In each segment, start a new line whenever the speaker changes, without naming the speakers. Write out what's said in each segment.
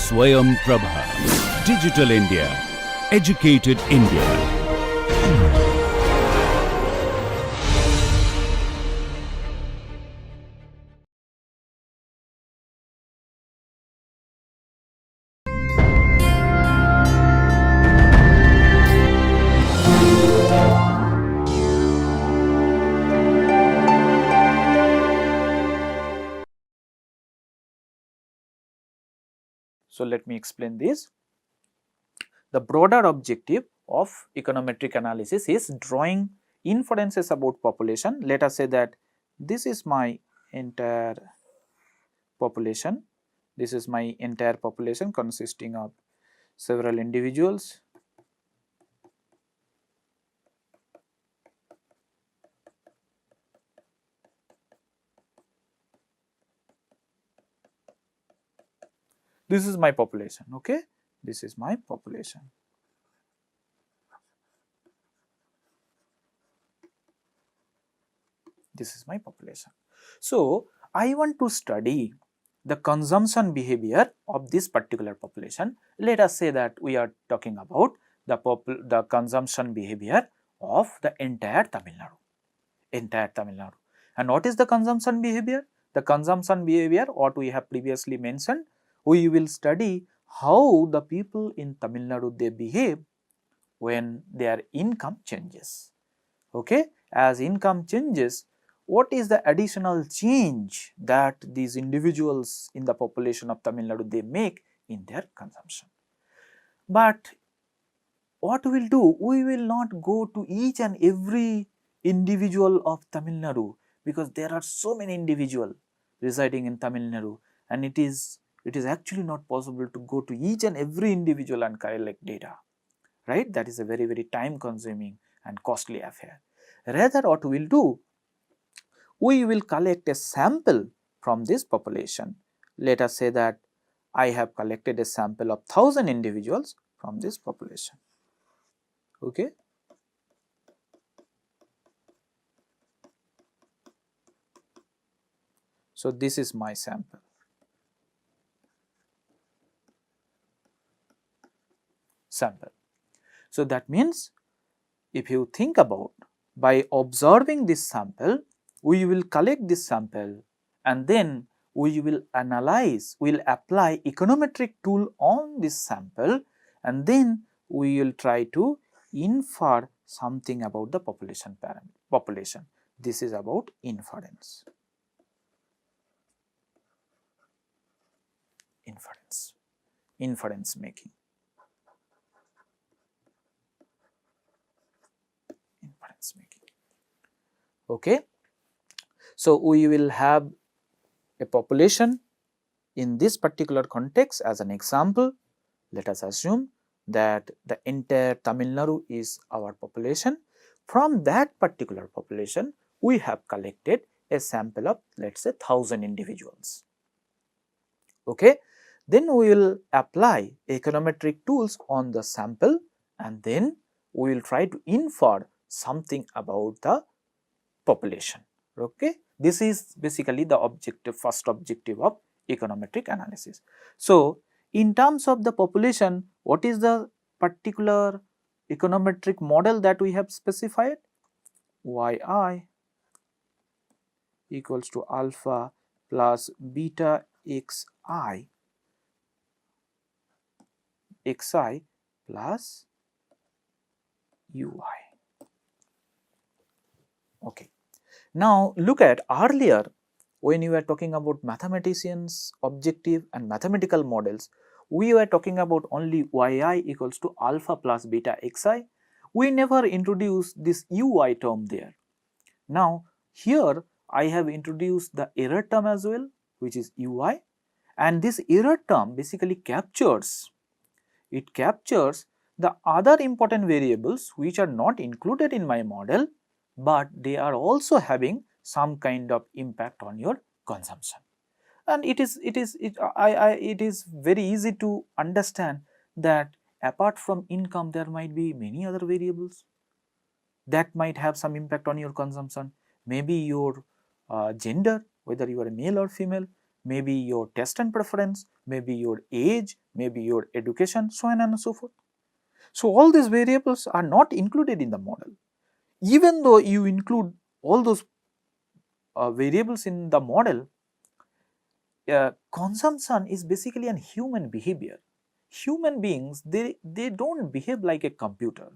Swayam Prabha. Digital India. Educated India.
So, let me explain this. The broader objective of econometric analysis is drawing inferences about population. Let us say that this is my entire population. This is my entire population consisting of several individuals. This is my population, okay? This is my population. This is my population. So, I want to study the consumption behavior of this particular population. Let us say that we are talking about the consumption behavior of the entire Tamil Nadu. And what is the consumption behavior? The consumption behavior, what we have previously mentioned, we will study how the people in Tamil Nadu they behave when their income changes. Okay, as income changes, what is the additional change that these individuals in the population of Tamil Nadu they make in their consumption? But what we will do, we will not go to each and every individual of Tamil Nadu, because there are so many individuals residing in Tamil Nadu, and it is actually not possible to go to each and every individual and collect data, right? That is a very time consuming and costly affair. Rather, what we will do, we will collect a sample from this population. Let us say that I have collected a sample of 1000 individuals from this population. Okay. So, this is my sample. So, that means if you think about, by observing this sample, we will collect this sample and then we will analyze, we will apply econometric tool on this sample, and then we will try to infer something about the population. This is about inference. Inference making. Okay. So, we will have a population in this particular context. As an example, let us assume that the entire Tamil Nadu is our population. From that particular population, we have collected a sample of, let us say, 1000 individuals. Okay. Then we will apply econometric tools on the sample, and then we will try to infer something about the population. Okay. This is basically the first objective of econometric analysis. So, in terms of the population, what is the particular econometric model that we have specified? Yi equals to alpha plus beta xi plus ui. Okay. Now, look at earlier when you were talking about mathematicians' objective and mathematical models, we were talking about only yi equals to alpha plus beta xi. We never introduced this ui term there. Now, here I have introduced the error term as well, which is ui, and this error term basically captures the other important variables which are not included in my model, but they are also having some kind of impact on your consumption. And it is very easy to understand that apart from income there might be many other variables that might have some impact on your consumption. Maybe your gender, whether you are a male or female, maybe your taste and preference, maybe your age, maybe your education, so on and so forth. So, all these variables are not included in the model. Even though you include all those variables in the model, consumption is basically an human behavior. Human beings, they don't behave like a computer.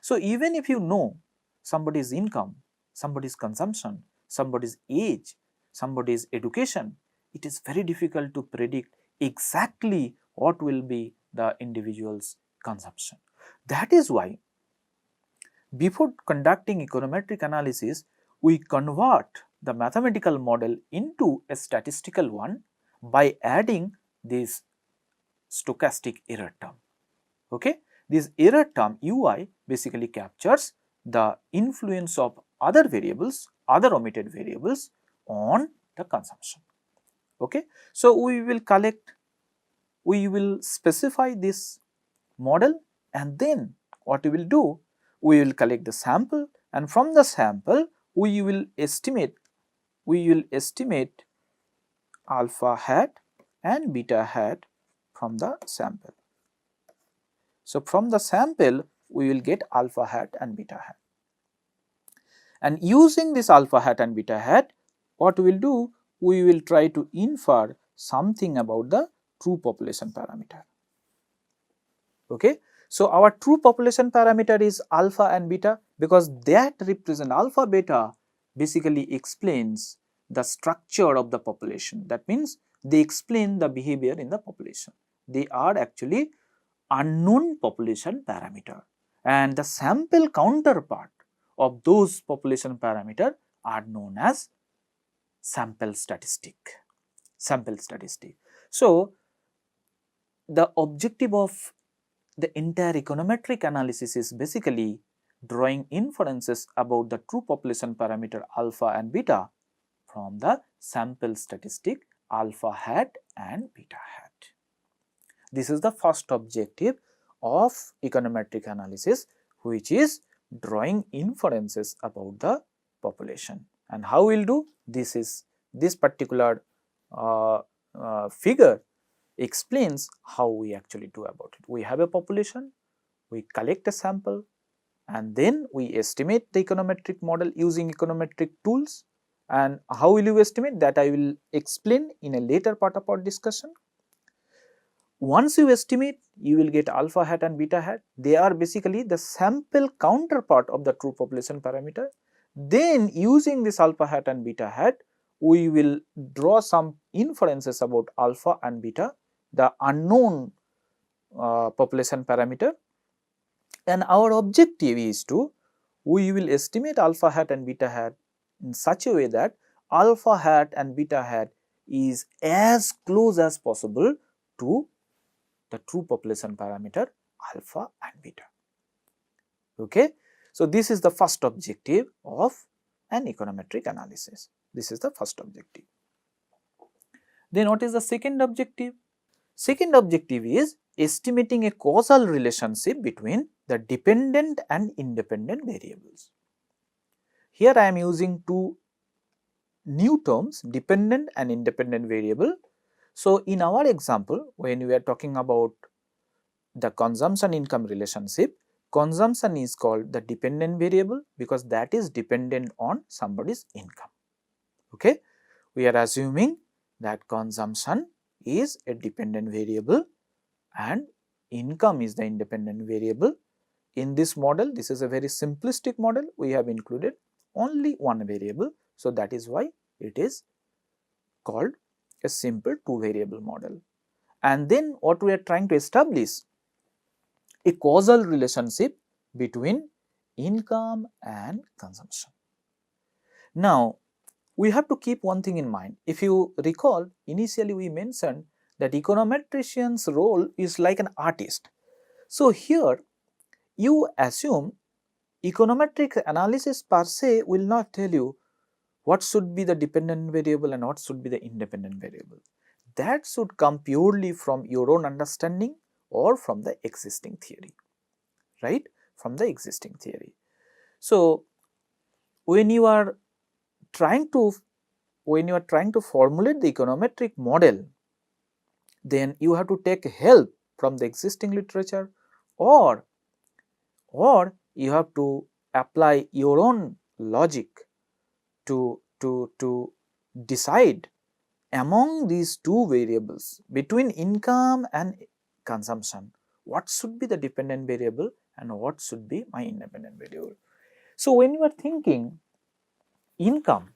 So, even if you know somebody's income, somebody's consumption, somebody's age, somebody's education, it is very difficult to predict exactly what will be the individual's consumption. That is why before conducting econometric analysis, we convert the mathematical model into a statistical one by adding this stochastic error term. Okay? This error term ui basically captures the influence of other variables, other omitted variables on the consumption. Okay? So, we will specify this model, and then what we will do, we will collect the sample, and from the sample we will estimate alpha hat and beta hat from the sample. So, from the sample we will get alpha hat and beta hat, and using this alpha hat and beta hat, what we will do, we will try to infer something about the true population parameter. Okay. So, our true population parameter is alpha and beta, because that represent alpha beta basically explains the structure of the population. That means, they explain the behavior in the population. They are actually unknown population parameter, and the sample counterpart of those population parameter are known as sample statistic. So, the objective of the entire econometric analysis is basically drawing inferences about the true population parameter alpha and beta from the sample statistic alpha hat and beta hat. This is the first objective of econometric analysis, which is drawing inferences about the population. And how we will do this is, this particular figure explains how we actually do about it. We have a population, we collect a sample, and then we estimate the econometric model using econometric tools. And how will you estimate that, I will explain in a later part of our discussion. Once you estimate, you will get alpha hat and beta hat. They are basically the sample counterpart of the true population parameter. Then using this alpha hat and beta hat, we will draw some inferences about alpha and beta, the unknown population parameter, and our objective is to, we will estimate alpha hat and beta hat in such a way that alpha hat and beta hat is as close as possible to the true population parameter alpha and beta. Okay. So, this is the first objective of an econometric analysis. This is the first objective. Then what is the second objective? Second objective is estimating a causal relationship between the dependent and independent variables. Here I am using two new terms, dependent and independent variable. So, in our example, when we are talking about the consumption income relationship, consumption is called the dependent variable because that is dependent on somebody's income. Okay. We are assuming that consumption is a dependent variable and income is the independent variable. In this model, this is a very simplistic model, we have included only one variable. So, that is why it is called a simple two variable model. And then what we are trying to establish, a causal relationship between income and consumption. Now, we have to keep one thing in mind. If you recall, initially we mentioned that econometrician's role is like an artist. So, here you assume econometric analysis per se will not tell you what should be the dependent variable and what should be the independent variable. That should come purely from your own understanding or from the existing theory, right, from the existing theory. So, when you are trying to when you are trying to formulate the econometric model, then you have to take help from the existing literature, or you have to apply your own logic to decide among these two variables between income and consumption, what should be the dependent variable and what should be my independent variable. So, when you are thinking income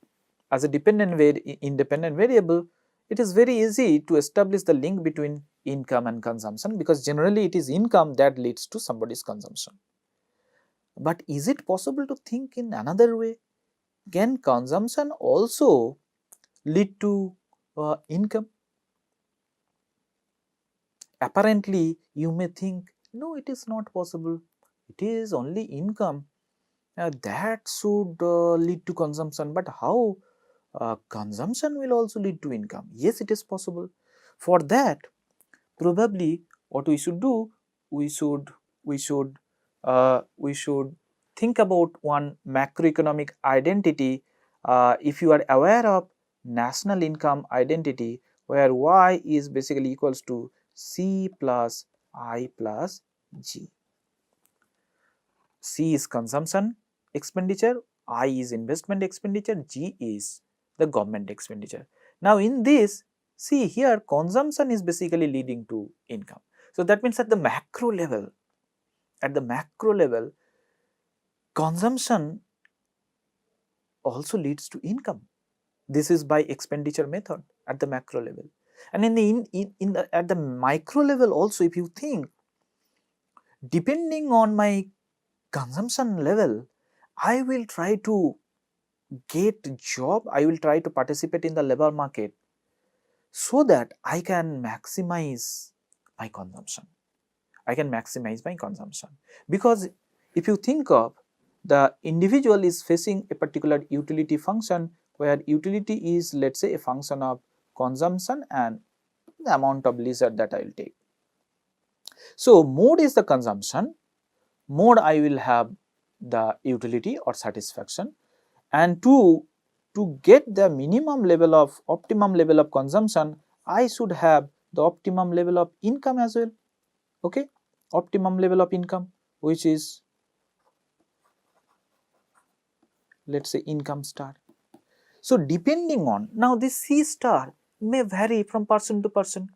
as a independent variable, it is very easy to establish the link between income and consumption, because generally it is income that leads to somebody's consumption. But is it possible to think in another way? Can consumption also lead to income? Apparently, you may think, no, it is not possible. It is only income that should lead to consumption. But how consumption will also lead to income? Yes, it is possible. For that, probably what we should do, we should think about one macroeconomic identity. If you are aware of national income identity, where Y is basically equals to C plus I plus G. C is consumption expenditure, I is investment expenditure, G is the government expenditure. Now, in this, see here consumption is basically leading to income. So, that means at the macro level, consumption also leads to income. This is by expenditure method at the macro level. And at the micro level also, if you think, depending on my consumption level, I will try to get job, I will try to participate in the labor market so that I can maximize my consumption. Because if you think of, the individual is facing a particular utility function, where utility is, let us say, a function of consumption and the amount of leisure that I will take. So, mode is the consumption, mode I will have the utility or satisfaction, and to get the optimum level of consumption, I should have the optimum level of income as well. Okay, optimum level of income, which is, let us say, income star. So, depending on, now this C star may vary from person to person.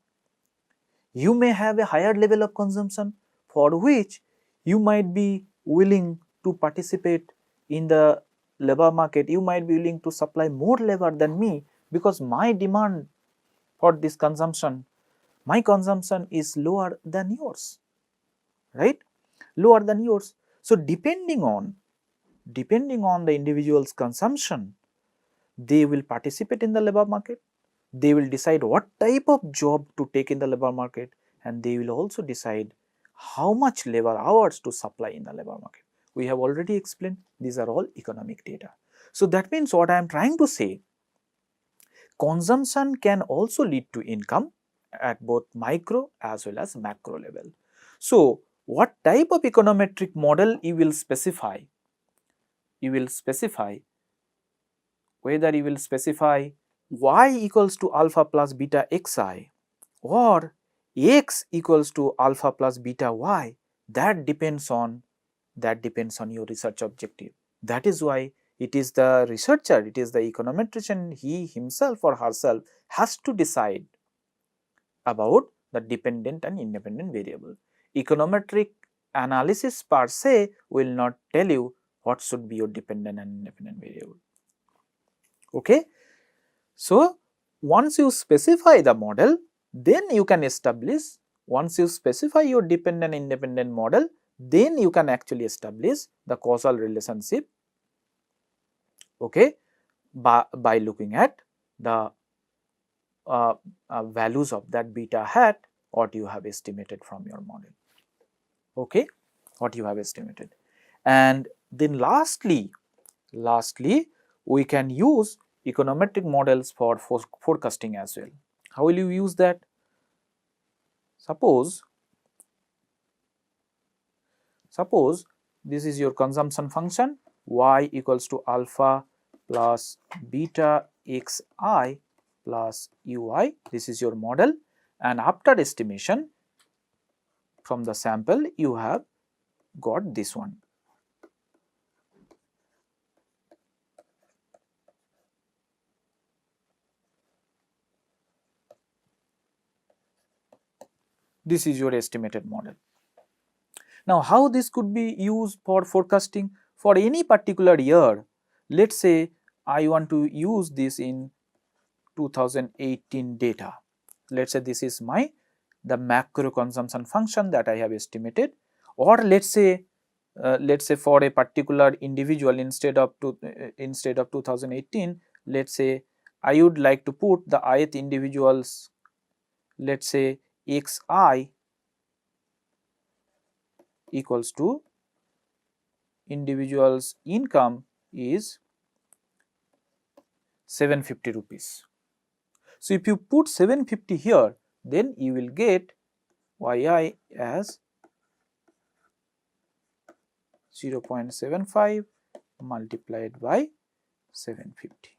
You may have a higher level of consumption, for which you might be willing to participate in the labor market, you might be willing to supply more labor than me, because my demand for this consumption, my consumption is lower than yours, right, lower than yours. So, depending on the individual's consumption, they will participate in the labor market, they will decide what type of job to take in the labor market, and they will also decide how much labor hours to supply in the labor market. We have already explained, these are all economic data. So, that means what I am trying to say, consumption can also lead to income at both micro as well as macro level. So, what type of econometric model you will specify? You will specify whether you will specify y equals to alpha plus beta xi or x equals to alpha plus beta y, that depends on your research objective. That is why it is the researcher, it is the econometrician, he himself or herself has to decide about the dependent and independent variable. Econometric analysis per se will not tell you what should be your dependent and independent variable. Okay. So, once you specify the model, then you can establish, once you specify your dependent and independent model, then you can actually establish the causal relationship, okay, by looking at the values of that beta hat, what you have estimated from your model, okay, what you have estimated. And then lastly, we can use econometric models for forecasting as well. How will you use that? Suppose this is your consumption function, y equals to alpha plus beta xi plus ui, this is your model, and after estimation from the sample you have got this one. This is your estimated model. Now, how this could be used for forecasting for any particular year? Let us say I want to use this in 2018 data. Let us say this is the macro consumption function that I have estimated, or let us say for a particular individual instead of 2018, let us say I would like to put the ith individuals, let us say xi equals to individual's income is 750 rupees. So, if you put 750 here, then you will get yi as 0.75 multiplied by 750.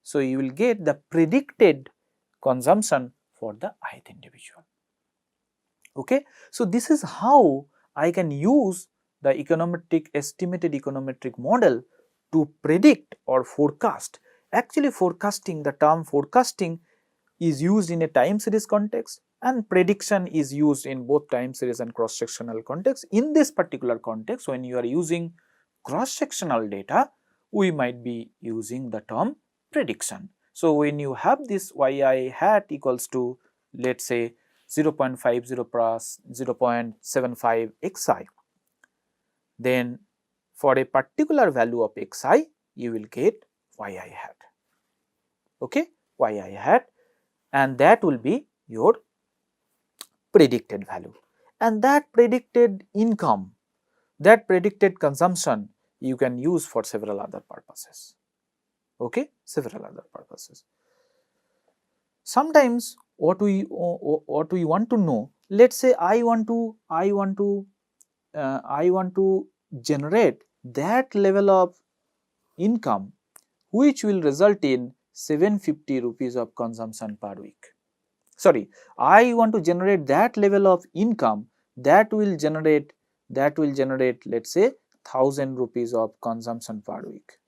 So, you will get the predicted consumption for the ith individual. Okay. So, this is how I can use the estimated econometric model to predict or forecast. Actually, forecasting, the term forecasting is used in a time series context, and prediction is used in both time series and cross sectional context. In this particular context, when you are using cross sectional data, we might be using the term prediction. So, when you have this yi hat equals to, let us say 0.50 plus 0.75 xi, then for a particular value of xi you will get yi hat, okay, yi hat, and that will be your predicted value, and that predicted income, that predicted consumption you can use for several other purposes, okay, several other purposes. Sometimes what we want to know, let us say I want to generate that level of income which will result in 750 rupees of consumption per week. Sorry, I want to generate that level of income that will generate let us say 1000 rupees of consumption per week.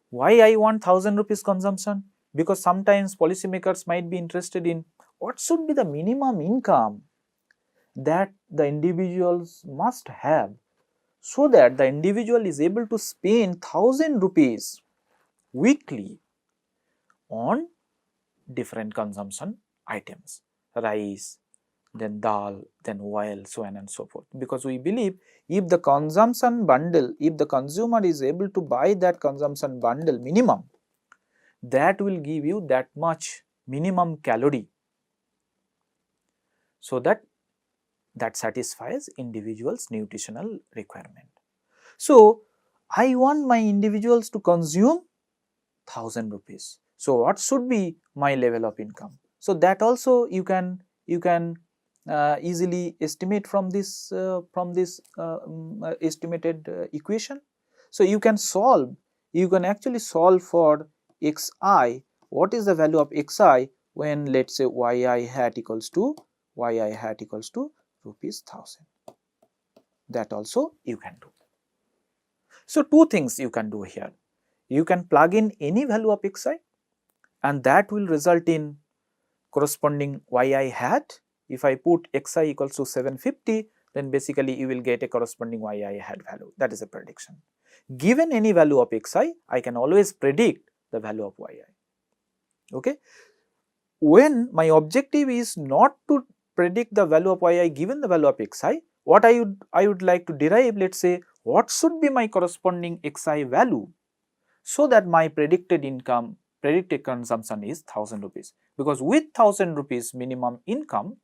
Why I want 1000 rupees consumption? Because sometimes policymakers might be interested in what should be the minimum income that the individuals must have, so that the individual is able to spend 1000 rupees weekly on different consumption items, rice, then dal, then oil, so on and so forth. Because we believe if the consumption bundle, if the consumer is able to buy that consumption bundle minimum, that will give you that much minimum calorie, so that satisfies individual's nutritional requirement. So, I want my individuals to consume 1000 rupees. So, what should be my level of income? So, that also you can easily estimate from this estimated equation. So, you can actually solve for xi. What is the value of xi when, let us say, yi hat equals to rupees 1000? That also you can do. So, two things you can do here. You can plug in any value of xi, and that will result in corresponding yi hat. If I put xi equals to 750, then basically you will get a corresponding yi hat value. That is a prediction. Given any value of xi, I can always predict the value of yi. Okay. When my objective is not to predict the value of yi given the value of xi, what I would like to derive, let us say, what should be my corresponding xi value, so that my predicted income, predicted consumption is 1000 rupees. Because with 1000 rupees minimum income,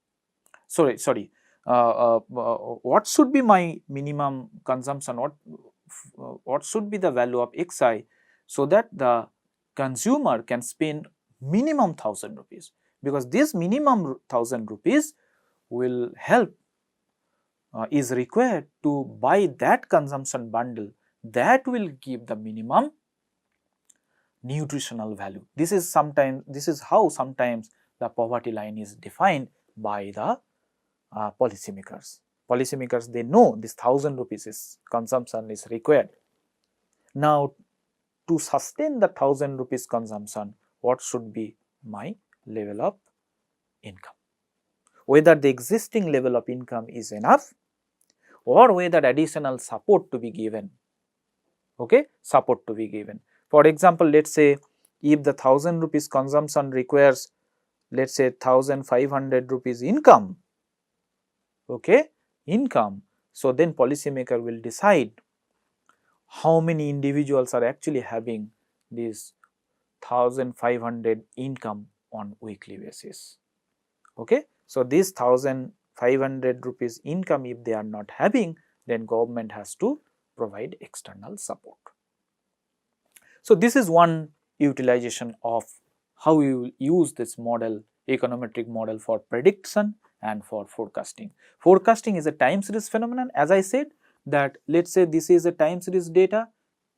what should be my minimum consumption, what should be the value of xi, so that the consumer can spend minimum 1000 rupees, because this minimum 1000 rupees will help, is required to buy that consumption bundle that will give the minimum nutritional value. This is how sometimes the poverty line is defined by the policymakers. Policymakers, they know this 1000 rupees is consumption is required. Now, to sustain the 1000 rupees consumption, what should be my level of income? Whether the existing level of income is enough or whether additional support to be given. Okay, support to be given. For example, let us say if the 1000 rupees consumption requires, let us say 1500 rupees income, okay, income. So, then policymaker will decide how many individuals are actually having this 1500 income on weekly basis. Okay. So, this 1500 rupees income, if they are not having, then government has to provide external support. So, this is one utilization of how you use this model, econometric model, for prediction and for forecasting. Forecasting is a time series phenomenon. As I said that, let us say this is a time series data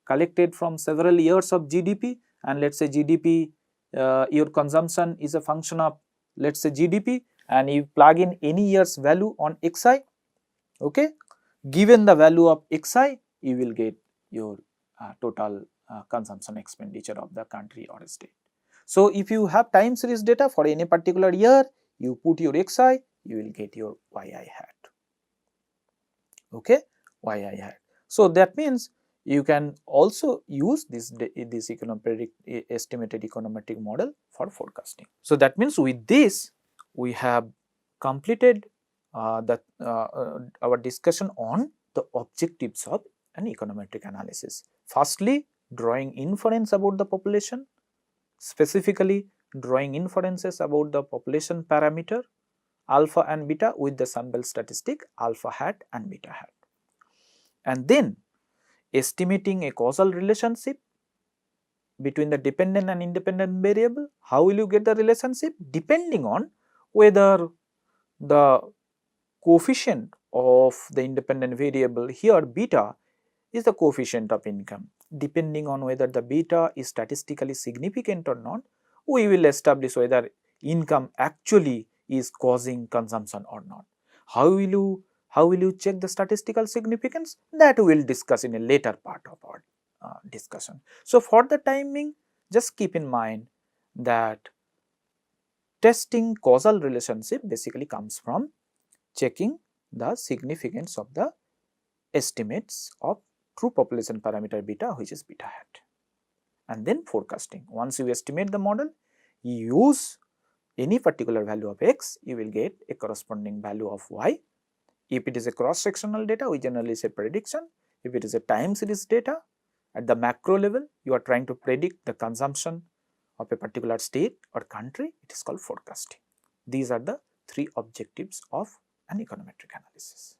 collected from several years of GDP, and let us say GDP, your consumption is a function of, let us say, GDP, and you plug in any year's value on xi, okay. Given the value of xi, you will get your total consumption expenditure of the country or state. So, if you have time series data for any particular year, you put your xi, you will get your yi hat, okay, yi hat. So, that means you can also use this estimated econometric model for forecasting. So, that means with this we have completed our discussion on the objectives of an econometric analysis. Firstly, drawing inference about the population, specifically drawing inferences about the population parameter alpha and beta with the sample statistic alpha hat and beta hat, and then estimating a causal relationship between the dependent and independent variable. How will you get the relationship? Depending on whether the coefficient of the independent variable, here beta is the coefficient of income. Depending on whether the beta is statistically significant or not, we will establish whether income actually is causing consumption or not. How will you check the statistical significance? That we will discuss in a later part of our discussion. So, for the time being, just keep in mind that testing causal relationship basically comes from checking the significance of the estimates of true population parameter beta, which is beta hat, and then forecasting. Once you estimate the model, you use any particular value of x, you will get a corresponding value of y. If it is a cross sectional data, we generally say prediction. If it is a time series data, at the macro level, you are trying to predict the consumption of a particular state or country, it is called forecasting. These are the three objectives of an econometric analysis.